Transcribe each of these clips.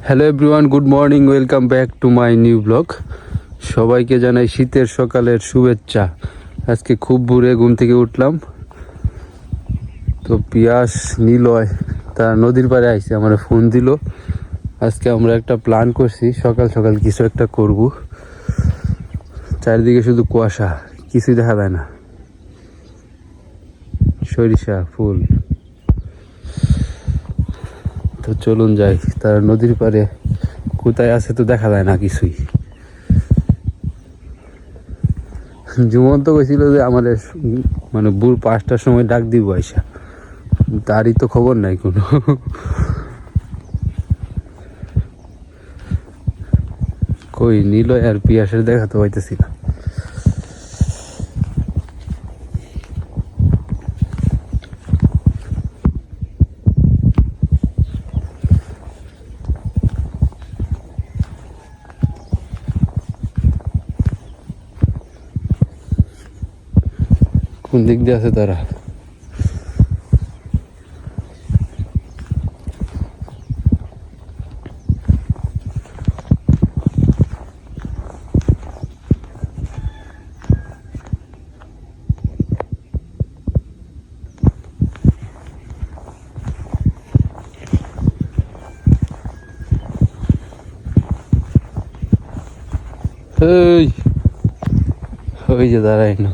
Hello everyone, good morning, welcome back to my new blog. সবাইকে জানাই শীতের সকালের শুভেচ্ছা। আজকে খুব ভোরে ঘুম থেকে উঠলাম, তো পিয়াস নিলয় তার নদীর পাড়ে আইসে আমার ফোন দিল। আজকে আমরা একটা প্ল্যান করছি, সকাল সকাল কিছু একটা করব। চারিদিকে শুধু কুয়াশা, কিছুই দেখা যায় না, সরিষা ফুল। তো চলুন যাই, তার নদীর পাড়ে কোথায় আছে তো দেখা যায় না কিছুই। জুমন্ত কইছিল যে আমাদের মানে ভোর 5টার সময় ডাক দিব আইসা, তারই তো খবর নাই কোনো। কই নিলয় আর পিয়াসের দেখা তো পাইতেছি না। কোন দিক দিয়ে আছে তারা? এই ওই যে দাঁড়াই না।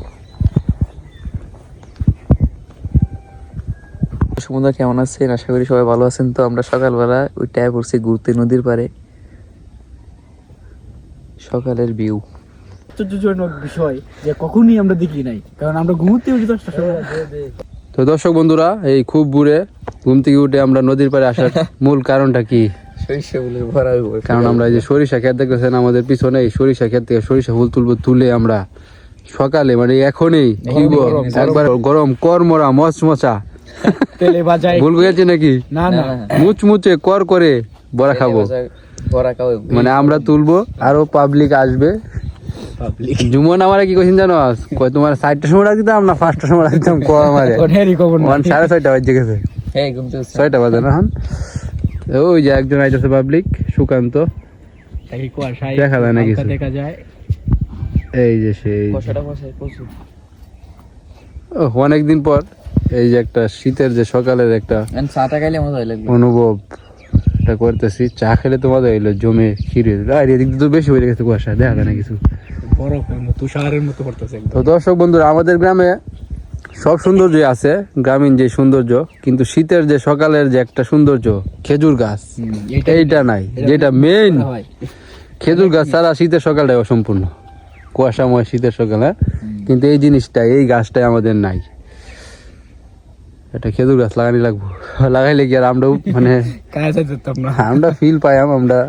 সমুদ্র কেমন আছেন? আশা করি সবাই ভালো আছেন। তো আমরা সকালবেলা ওইটায় পড়ছি ঘুরতে নদীর পাড়ে। সকালের ভিউ আশ্চর্যজনক বিষয় যে কখনই আমরা দেখি নাই, কারণ আমরা ঘুমোতে উঠি 10টার সময়। তো দর্শক বন্ধুরা, এই খুব ভোরে ঘুম থেকে উঠে আমরা নদীর পাড়ে আসার মূল কারণটা কি? সরিষা ফুলের ভরা। কারণ আমরা এই যে সরিষা ক্ষেত দেখতেছেন আমাদের পিছনে, এই সরিষা ক্ষেত থেকে সরিষা ফুল তুলবো। তুলে আমরা সকালে মানে এখনই একবার গরম কর্মরা মচমচা তেলে ভাজায় ভুল গেছে নাকি, না না মুচমুচে কর করে বড়া খাবো। ভরা খাবো মানে আমরা তুলবো, আরো পাবলিক আসবে। জুমন আমার কি কইছেন জানো, কয় তোমার 4টার সময় রাখ দিতাম না 5টার সময় রাখ দিতাম, কো আমারে ওঠেরই খবর না। 6:30 বাজে গেছে, হ্যাঁ ঘুমতে 6টা বাজে না এখন। ওই যে একজন আইতেছে পাবলিক, সুকান্ত, এই কুয়াশায় দেখা যায় না হালকা কিছু। দেখা যায়। এই যে সেই কষাটা কষায় প্রচুর। অনেকদিন পর এই যে একটা শীতের যে সকালের একটা চাটা খাইলে মজা লাগবে। অনুভব এটা করতেছি। চা খেলে তো মজা হইলো, জমে ক্ষীর হইলো। আর এদিক দিয়ে তো বেশি হয়ে গেছে কুয়াশা, দেখা যায় না কিছু। বরফের মতো, তুষারের মতো পড়তেছে তো দর্শক বন্ধুরা, আমাদের গ্রামে সব সৌন্দর্য আছে, গ্রামীণ যে সৌন্দর্য, কিন্তু শীতের যে সকালের যে একটা সৌন্দর্য, খেজুর গাছ, এইটা নাই। যেটা মেইন, খেজুর গাছ ছাড়া শীতের সকালটাই অসম্পূর্ণ। কুয়াশাময় শীতের সকালে কিন্তু এই জিনিসটা, এই গাছটাই আমাদের নাই। একটা খেজুর গাছ লাগানি লাগবো, লাগাইলে কি আর আমরা মানে কাজে যেতাম না। আমরা ফিল পাই, আমরা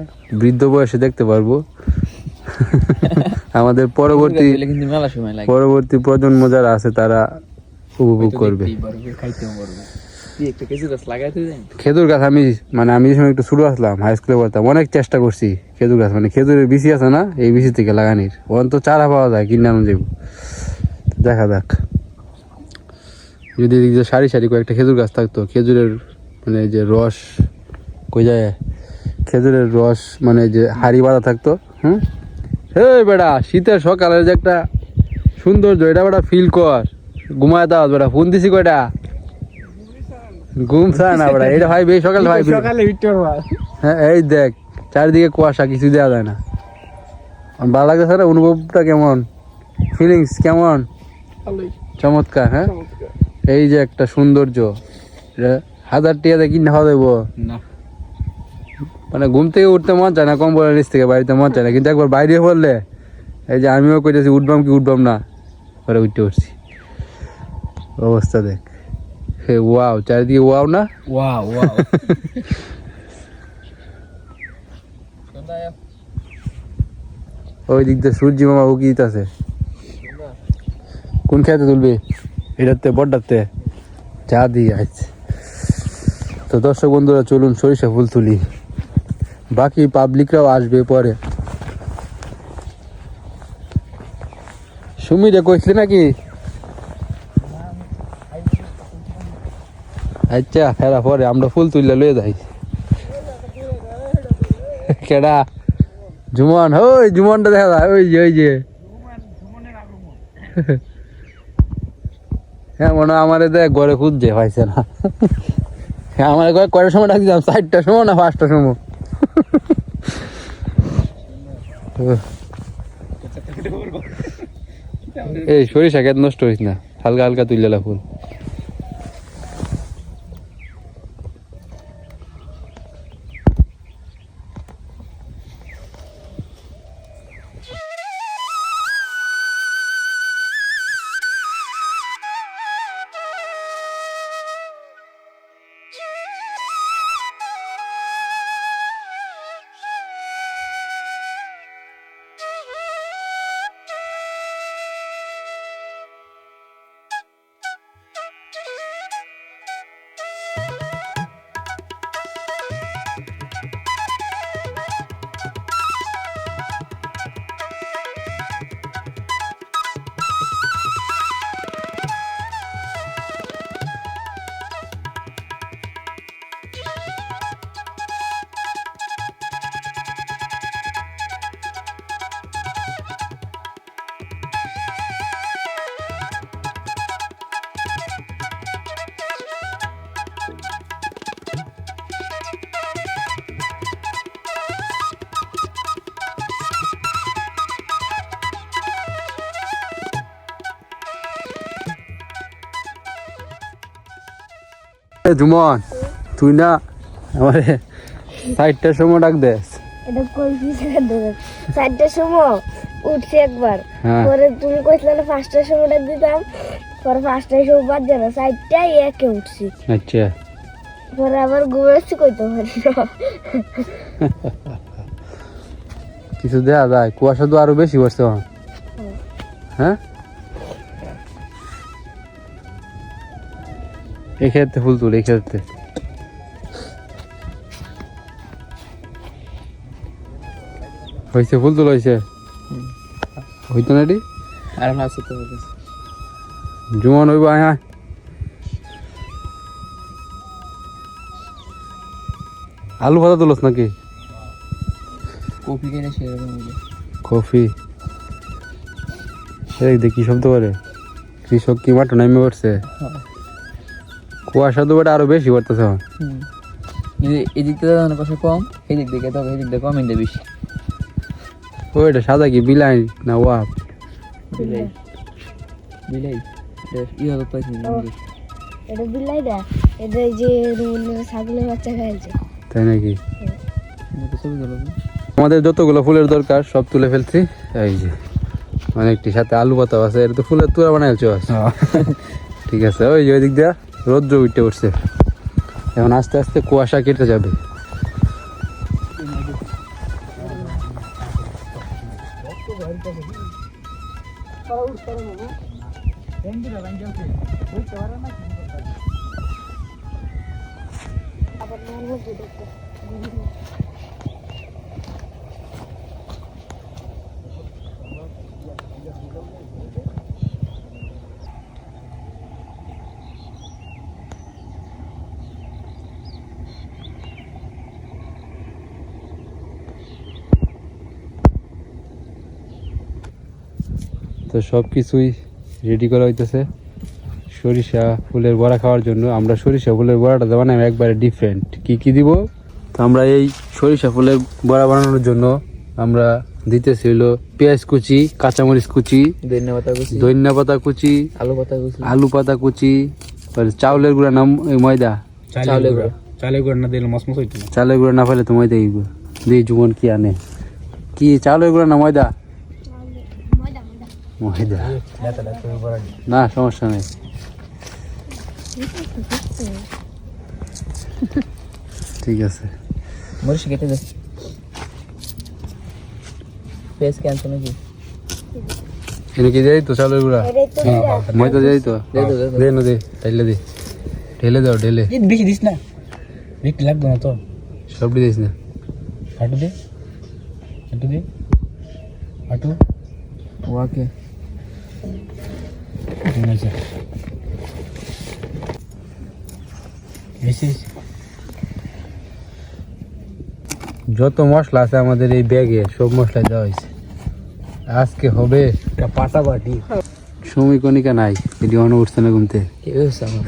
বৃদ্ধ বয়সে দেখতে পারবো। আমাদের পরবর্তী কিন্তু মেলা সময় লাগে। পরবর্তী প্রজন্ম যারা আছে তারা উপভোগ করবে। খাইতেও পারবে। কি একটা কিছু গাছ লাগাইতে দেন। খেজুর গাছ আমি মানে আমি যে সময় একটু ছোট আসলাম, হাই স্কুলে পড়তাম, অনেক চেষ্টা করছি খেজুর গাছ, মানে খেজুরের বিচি আছে না, এই বিচি থেকে লাগানির। অন্ত চারা পাওয়া যায়, কিনে আনো যাবো। দেখা যাক, যদি এদিক দিয়ে সারি সারি কয়েকটা খেজুর গাছ থাকতো, খেজুরের মানে যে রস কই যায়, খেজুরের রস মানে যে হাড়ি বাঁধা থাকতো। এই বেটা, শীতের সকালের যে একটা সৌন্দর্য, এটা বেটা ফিল কর। ঘুমায় দাও বেটা, ফোন দিছি কয়টা, ঘুম চায় না বেটা। এটা ভাই বেশ সকালে ভাই, সকালে উঠতে পারবা। হ্যাঁ এই দেখ চারিদিকে কুয়াশা, কিছু দেওয়া যায় না। ভালো লাগতেছে না? অনুভবটা কেমন, ফিলিংস কেমন? চমৎকার। হ্যাঁ, এই যে একটা সৌন্দর্য, 1000 টাকা দিয়ে কিনে খাওয়া দেবো না, মানে ঘুম থেকে উঠতে মন চায় না, কম্বলের নিচ থেকে বাড়িতে মন চায় না, কিন্তু একবার বাইরে পড়লে, এই যে আমিও কইতেছি উঠবাম কি উঠবাম না, পরে উঠতে উঠছি। অবস্থা দেখ, হে ওয়াও, চারিদিকে ওয়াও না? Wow wow. ওই দিক দিয়ে সূর্যি মামা উকি দিতেছে। কোন খেতে তুলবি? এটাতে বড়টাতে চা দিয়ে আছে। তো দর্শক বন্ধুরা, চলুন সরিষা ফুল তুলি, বাকি পাবলিকরাও আসবে পরে। সুমিরে কইছিলি নাকি? আচ্ছা, ফেরা পরে আমরা ফুল তুললে লয়ে যাই। কেডা জুমন, ওই জুমনটা দেখা যায়, ওই যে হ্যাঁ মনে হয় আমার দেখ ঘরে খুঁজছে পাইছে না। হ্যাঁ আমার কয়টার সময় ডাক দিলাম, 4টার সময় না 5টার সময়। এই সরিষা খেত নষ্ট হইস না, হালকা হালকা তুললে ফুল। জুমন তুই না আমার 4টার সময় ডাক দেস। এটা কই পিছনে ধরে 4টার সময় উঠছি একবার, হ্যাঁ। পরে তুমি কইছিলে না 5টার সময় ডাক দিতাম, পরে 5টার সময় বাদ দেয় না 4টায় একে উঠছি, আচ্ছা পরে আবার ঘুমাচ্ছি কইতে পারি না। কিছু দেয়া যায়, কুয়াশা তো আরো বেশি পড়ছে এখন। হ্যাঁ এই ক্ষেত্রে ফুল তুল, এই ক্ষেত্রে হয়েছে ফুল তুল হয়েছে, হইতো না এটি আর আছে তো জুমন হইব, আয় আয়। আলু ভাজা তুলস নাকি? কপি কেটে সেরকম কফি দেখি শব্দ করে, কৃষক কি মাঠে নামে পড়ছে, কুয়াশা তো বেটা আরো বেশি পড়তেছে এখন। এদিক থেকে ধানের পাশে কম, এদিক দিকে তবে এদিক দিয়ে কম, এদিকে বেশি। ওইটা সাদা কি বিলাই না ওয়াপ? বিলাই বিলাই ইয়ে পাইছি এটা বিলাই না, এটা এই যে রুমের ছাগলের বাচ্চা খাইছে। তাই নাকি? আমাদের যতগুলো ফুলের দরকার সব তুলে ফেলছি। এই যে অনেকটি সাথে আলু পাতা আছে, এটা তো ফুলের তুলা বানাইছো। ঠিক আছে, ওই যে ওই দিক দিয়া রৌদ্র উঠে উঠছে, এখন আস্তে আস্তে কুয়াশা কেটে যাবে। আবার নরমাল দুধ একটা। তো সব কিছুই রেডি করা হইতেছে সরিষা ফুলের বড়া খাওয়ার জন্য। আমরা সরিষা ফুলের বড়াটা বানাই একবারে ডিফারেন্ট। কি কি দিব? তো আমরা এই সরিষা ফুলের বড়া বানানোর জন্য আমরা দিতেছি হলো পেঁয়াজ কুচি, কাঁচামরিচ কুচি, ধনিয়া পাতা কুচি, আলু পাতা কুচি, চাউলের গুঁড়া না ময়দা, চাউলের গুঁড়া। চালের গুঁড়া না দিলে মসমস হইতো না। চালের গুঁড়া না পাইলে তো ময়দা দিব। দিয়ে জুমন কি আনে, কি চাউলের গুঁড়া না ময়দা? ময়দা না, সমস্যা নেই। ঠিক আছে, মরিচ কেটে দে। পেঁয়াজ কে আনছো নাকি? এনে কি দেয় তো চাউলের গুঁড়া, এটাই তো বিলাই। ময়দা দেয় তো, দে না দে, ঢেলে দে, ঢেলে দাও, ঢেলে। বেশি দিস না, বেশি লাগবে না তো। সবটি দিস না, হাঁটু দে, হাঁটু দে, হাঁটু। ওকে বেশি বেশি যত মশলা আছে আমাদের এই ব্যাগে সব মশলা দেওয়া হয়েছে। আজকে হবে পাটাপাটি। সময় কণিকা নাই, এটি অন উঠছে না ঘুমতে। কি হয়েছে আমার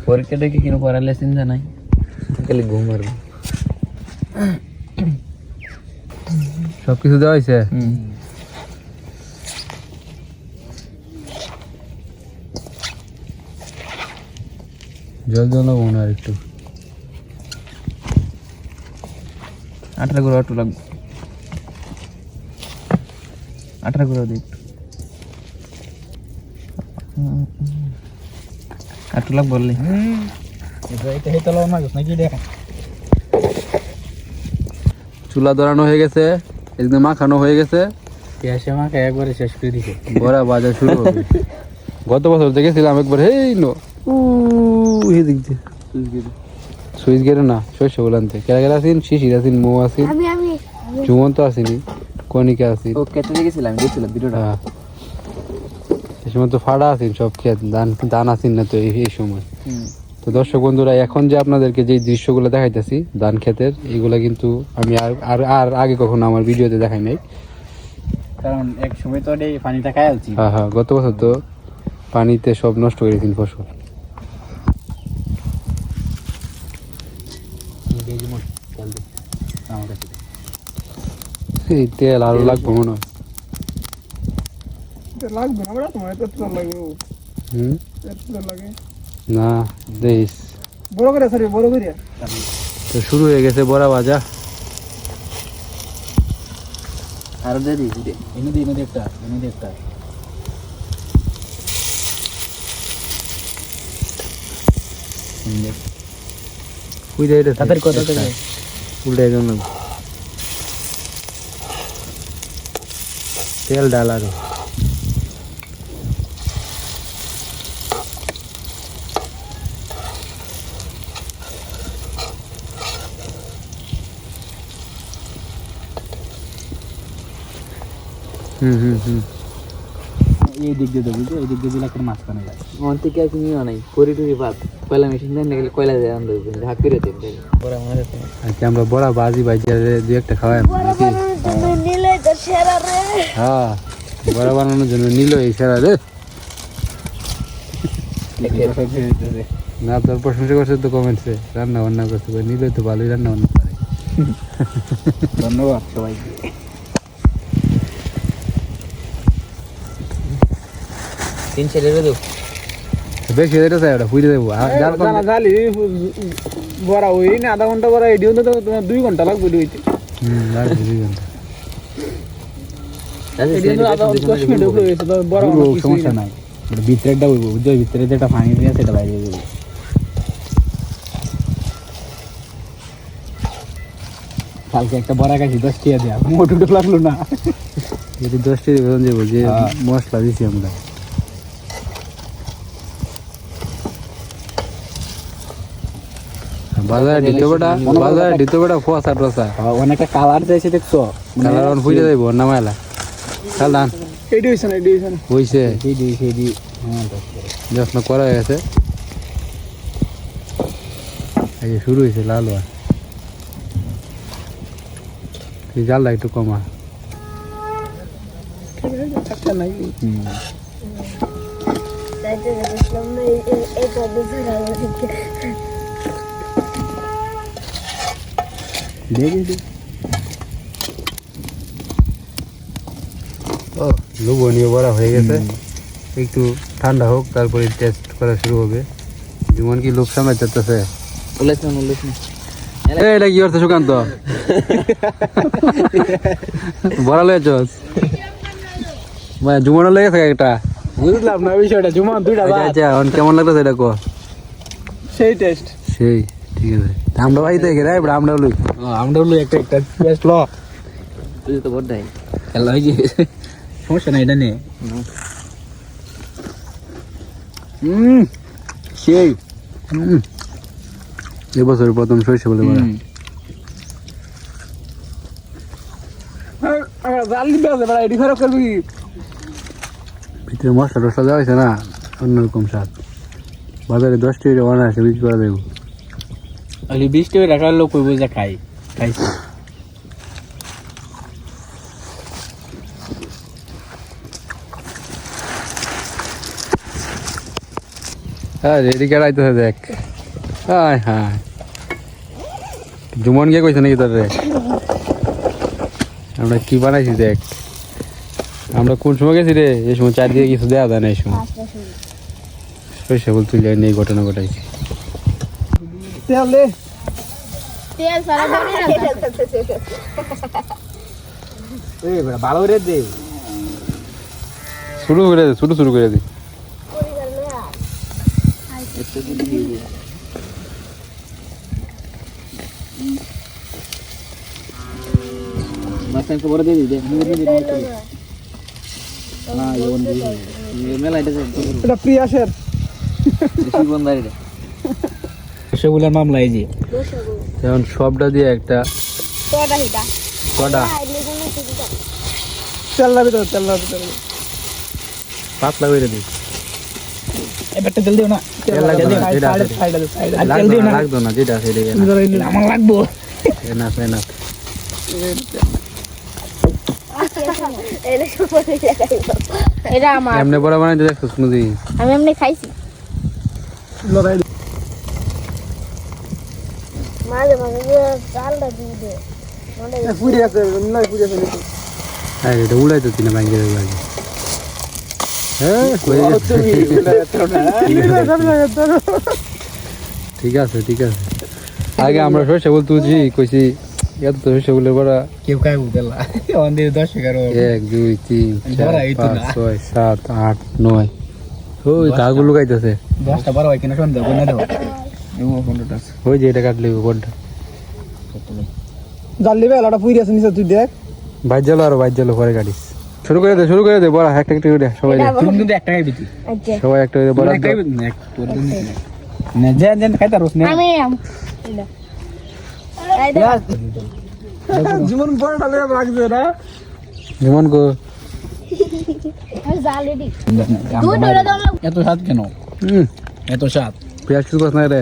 পরীক্ষাটা কি কিনো পড়ালে চিন্তা নাই, খালি ঘুম মারবো। সবকিছু দেওয়া হয়েছে। জল জল মনে আর একটু আঠারো করে অটো লাগবে, আঠারো করে দিই একটু লাগবে বললি। চুলা ধরানো হয়ে গেছে, একদম মাখানো হয়ে গেছে, পেঁয়াজে মাখা একবারে শেষ করে দিছে। বড়া বাজার শুরু হবে। গত বছর দেখেছিলাম একবার, হেই নো দিক দিয়ে সুইচ গেলে না শস্য বলানতে কেরা কেরা আছেন, শিশির আছেন, মৌ আছেন, আমি জুমন্ত আসেনি, কণিকা আছেন। ও কেটে দেখেছিলাম, দেখছিলাম ভিডিওটা। হ্যাঁ, এই সময় তো ফাড়া আছেন সব ক্ষেত, ধান আছেন না তো এই সময়। তো দর্শক বন্ধুরা, এখন যে আপনাদেরকে যে দৃশ্যগুলো দেখাইতেছি ধান ক্ষেতের, এইগুলা কিন্তু আমি আর আগে কখনো আমার ভিডিওতে দেখাই নাই। কারণ এক সময় তো এই পানিটা খাই আলছি। হ্যাঁ হ্যাঁ, গত বছর তো পানিতে সব নষ্ট করে দিয়েছেন ফসল। এই তেল আরো লাগবে মনে হয়। লাগবে না বড়, তোমার তো লাগবে। হুম, লাগে না দেশ বড় করে সরি, বড় করে। তো শুরু হয়ে গেছে বড়া ভাজা। আরো দিয়ে দিই এনে দি একটা, এনে দি একটা। উইটা এটা তাদের কথা তো উল্টে গেল, তেল ডাল আরো। এই দিক দিয়ে দেবো, এই দিক দিয়ে দিলে একটা মাছ কানে যায়। মন থেকে আর কিনিও নাই, করি টুরি ভাত কয়লা মেশিন দেন গেলে কয়লা দেয় আনতে হাত করে দেন পরে মনে হচ্ছে আচ্ছা, আমরা বড়া বাজি বাজারে দু একটা খাওয়াই নাকি? নিলে তো সেরা রে। হ্যাঁ, বড়া বানানোর জন্য নিল এই সেরা রে। না, তোর প্রশংসা করছে তো কমেন্টসে, রান্না বান্না করতে পারে, নিলে তো ভালোই রান্না বান্না পারে। ধন্যবাদ সবাইকে। তিন ছেলে দেবো বেশি এটা চাই, ওটা পুড়ে দেবো। জালি বড়া ওই না, আধা ঘন্টা বড়া এডিও তো তোমার 2 ঘন্টা লাগবে হইতে। লাগবে 2 ঘন্টা। সমস্যা নাই, ভিতরেরটা হইব, বুঝছো? ভিতরে যেটা পানি দিয়ে সেটা বাইরে যাবে। কালকে একটা বড়া কাছি 10 টাকা দেয়া, মোটুটো লাগলো না। যদি 10 টাকা বেতন যাবো, যে মশলা দিছি আমরা। বাজারে দিতে বেটা ফসা টসা অনেকটা কালার চাইছে, দেখছো? কালার অন ফুটে যাইব নামাইলা কাল ধান এডি হইছে না, এডি হইছে না, হইছে সেদি যত্ন করা হয়ে গেছে। এই যে শুরু হয়েছে লাল হওয়া। তুই জালটা একটু কমা। তাইতে দেখলাম না এই পদ্মা সেরা দিকে। ও লোভনীয় বড়া হয়ে গেছে, একটু ঠান্ডা হোক তারপরে টেস্ট করা শুরু হবে। যেমন কি লোক সামনে যাচ্ছে। এটা কি করছে সুকান্ত? বড়া লয়েছস জুমানো লেগেছে একটা, বুঝলাম না বিষয়টা। জুমান 2টা আচ্ছা এখন কেমন লাগতেছে এটা কো? সেই টেস্ট। সেই ঠিক আছে, আমরা বাড়িতে গেলে আমরা লই, আমরা হলো একটা টেস্ট ল। তুই তো বড় নাই খেলা হয়ে গেছে, সমস্যা নাই, এটা নে। সেই এবছর প্রথম সরষে বলে বড়া। জাল দিবে আছে বড়া, এডি খারাপ করবি। ভিতরে মশলা টসলা দেওয়া হয়েছে না, অন্যরকম স্বাদ। বাজারে 10 টাকা অনায়াসে বিক্রি করা দেবো। আলি 20 টাকা রাখার লোক কইব যে খাইছে। হ্যাঁ রেডি কাটাইতেছে দেখ। হায় হায় জুমন গিয়ে কইছে নাকি তোর রে? আমরা কি বানাইছি দেখ। আমরা কোন সময় গেছি রে? এই সময় চারদিকে কিছু দেওয়া যায় না। এই সময় সরিষা ফুল তুলে নিয়ে ঘটনা ঘটাইছি। তেল দে তেল সারা ধরে এই বড় ভালো করে দে। শুরু করে দে, শুরু করে দে। মাছটাকে বড় দিয়ে দে। না ইওন দি মেলা এটা এটা প্রিয়াসের জীবনদারি রে সেগুলোর মামলা এই যে যেমন সবটা দিয়ে একটা তোটা হিটা কটা তেল ভিতরে পাতলা করে দিই। এবারটা তেল দিও না তেল লাগবে না, যেটা আছে। তেল দিও না লাগতো না যেটা আছে এটাই আমার লাগবো না না এটা আমার এমনি বড় বানাইতে দেখছো স্মুদি? আমি এমনি খাইছি লড়াই মাঝে মাঝে চালটা দিয়ে দে পুরি আছে নয় পুরি আছে নিচে হ্যাঁ এটা উড়াইতো কিনা ব্যাংকের লাগে। হ্যাঁ হয়ে গেছে। ঠিক আছে আগে আমরা সরষে বল তুলছি কইছি এত তো সরষে বলে বড়া কেউ খাই বুঝলা অন দিয়ে 10 11 1 2 3 বড়া 4 এইতো 5 না। 6 7 8 9 ওই কাগুলো গাইতেছে। 10টা 12 হয় কিনা সন্দেহ কোন দাও এমন কোনটা ওই যে এটা কাটলে কোনটা জাল দিবে আলাদা পুরি আছে নিচে তুই দেখ বাইর জালো পরে কাটিস। শুরু করে দে বড়া একটা করে সবাই দে। তুমি কিন্তু একটা খাই দিতি আচ্ছা সবাই একটা করে বড়া খাই না এক তোর দিন না যেন খাইতা রস না আমি জীবন বড় ডালে রাখবে না যেমন গো জালে দি তুই ধরে দাও এত স্বাদ কেন এত স্বাদ পেঁয়াজ কিছু কথা না রে।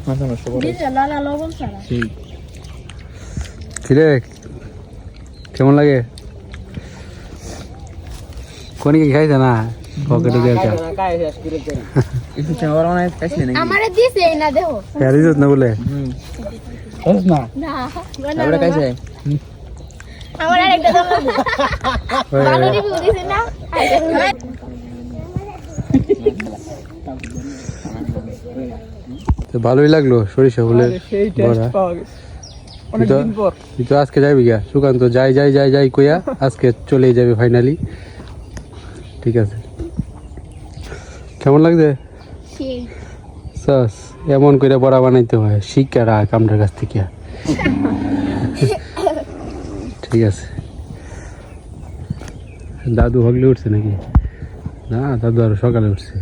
মাথা নষ্ট করে দিতে লালা লবণ সারা সেই কিরে কেমন লাগে? কোন কি খাইছে না পকেটে দিয়ে চা কাই শেষ করে দেন কিছু চাওয়ার মানে খাইছে নাকি আমারে দিছে না দেখো প্যারিস না বলে হস না না আমরা খাইছে আমার আরেকটা দাও ভালো রিভিউ দিছে না তো ভালোই লাগলো সরিষা ফুলের সেই বড়া। টেস্ট পাওয়া গেছে অনেক তো- দিন পর তুই তো আজকে যাবি গা সুকান্ত যাই কইয়া আজকে চলেই যাবে ফাইনালি। ঠিক আছে কেমন লাগছে? সস এমন করে বড়া বানাইতে হয় শিক্ষা রাখ আমার কাছ থেকে। ঠিক আছে দাদু হগলে উঠছে নাকি? না দাদু আরো সকালে উঠছে।